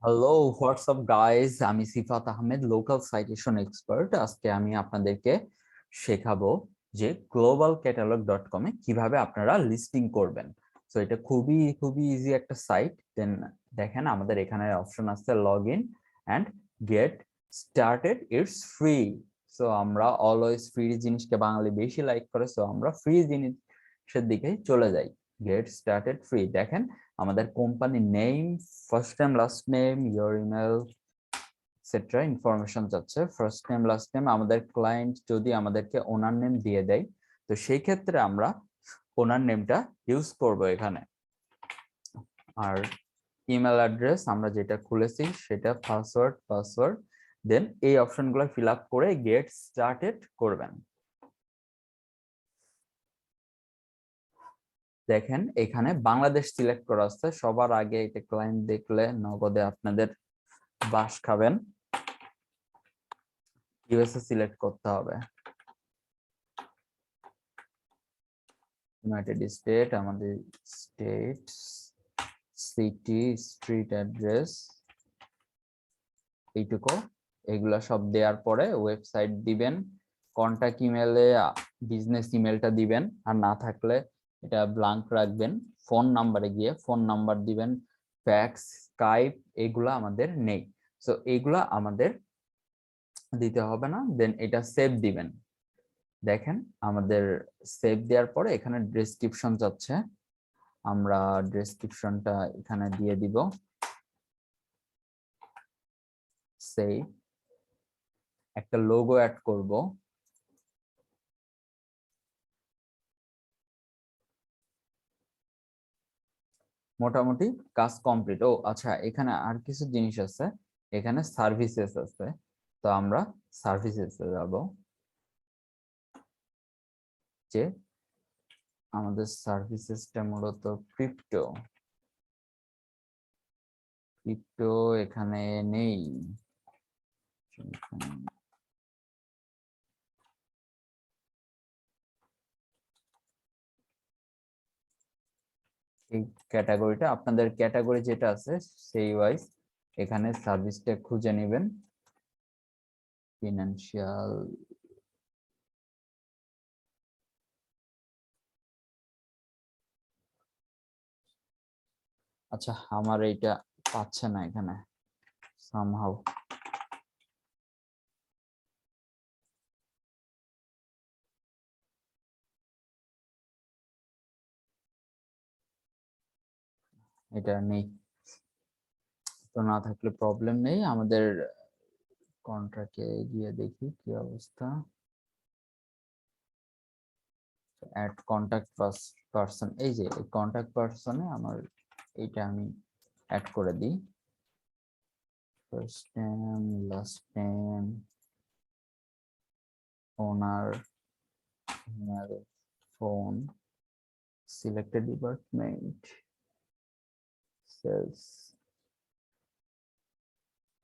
Hello WhatsApp guys, আমি সিফাত Ahmed, local citation expert. আজকে আমি আপনাদেরকে শেখাবো যে গ্লোবাল ক্যাটালগ ডট কমে কিভাবে আপনারা লিস্টিং করবেন। তো এটা খুবই খুবই ইজি একটা সাইট। দেন দেখেন আমাদের এখানে অপশন আছে log in and get started, it's free. So আমরা অলওয়েজ ফ্রি জিনিসকে বাঙালি বেশি লাইক করে, সো আমরা ফ্রি জিনিসের দিকে চলে যাই। Get started free. দেখেন আমাদের company name, first name, last name, your email etcetera information যাচ্ছে। ফার্স্ট নেম, লাস্ট নেম, আমাদের ক্লায়েন্ট যদি আমাদেরকে ওনার নেম দিয়ে দেয়, তো সেই ক্ষেত্রে আমরা ওনার নেমটা ইউজ করব এখানে। আর ইমেল অ্যাড্রেস আমরা যেটা খুলেছি সেটা, পাসওয়ার্ড দেন এই অপশনগুলো ফিল আপ করে গেট স্টার্টেড করবেন। দেখেন এখানে বাংলাদেশ সিলেক্ট করা আছে সবার আগে। এটা ক্লায়েন্ট দেখলে নগদে আপনাদের বাস খাবেন। ইউএসএ সিলেক্ট করতে হবে, ইউনাইটেড স্টেট, আমাদের স্টেট, সিটি, স্ট্রিট অ্যাড্রেস, এইটুকু। এগুলা সব দেওয়ার পরে ওয়েবসাইট দিবেন, কন্টাক্ট ইমেলে বিজনেস ইমেলটা দিবেন, আর না থাকলে এটা ব্ল্যাঙ্ক রাখবেন। ফোন নাম্বারে গিয়ে ফোন নাম্বার দিবেন, ফ্যাক্স, স্কাইপ এগুলা আমাদের নেই, সো এগুলা আমাদের দিতে হবে না। দেন এটা সেভ দিবেন। দেখেন আমাদের সেভ দেওয়ার পরে এখানে ডেসক্রিপশন যাচ্ছে, আমরা ডেসক্রিপশনটা এখানে দিয়ে দিব। সেই একটা লোগো অ্যাড করব, মোটামুটি কাজ কমপ্লিট। ও আচ্ছা, এখানে আর কিছু জিনিস আছে, এখানে সার্ভিসেস আছে, তো আমরা সার্ভিসেসে যাব। যে আমাদের সার্ভিসেসটা মূলত ক্রিপ্টো ক্রিপ্টো এখানে নেই। এই ক্যাটাগরিটা, আপনাদের ক্যাটাগরি যেটা আছে সেই ওয়াইজ এখানে সার্ভিসটা খুঁজে নেবেন। ফিনান্সিয়াল, আচ্ছা আমার এইটা পাচ্ছে না এখানে সামহাউ। এটা নেই, তো না থাকলে প্রবলেম নেই। আমাদের কন্ট্রাক্টে গিয়ে দেখি কি অবস্থা। অ্যাড কন্টাক্ট পারসন, এই যে কন্টাক্ট পারসনে আমার এইটা আমি অ্যাড করে দিই। First name, last name, owner, email, phone, selected department, sales,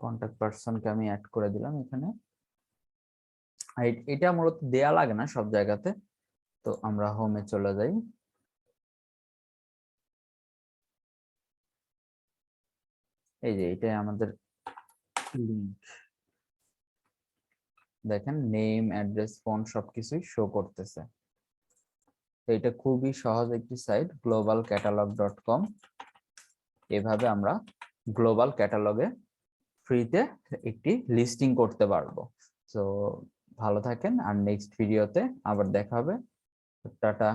contact পারসনকে আমি অ্যাড করে দিলাম এখানে। এটা মূলত দেয়া লাগে না সব জায়গাতে, তো আমরা হোমে চলে যাই। এই যে এটাই আমাদের লিংক। দেখেন নেম, অ্যাড্রেস, ফোন সবকিছুই শো করতেছে। তো এটা খুবই সহজ একটি site, global catalogue dot com. এভাবে আমরা গ্লোবাল ক্যাটালগে ফ্রিতে একটি লিস্টিং করতে পারবো। তো ভালো থাকেন, আর নেক্সট ভিডিওতে আবার দেখা হবে। টাটা।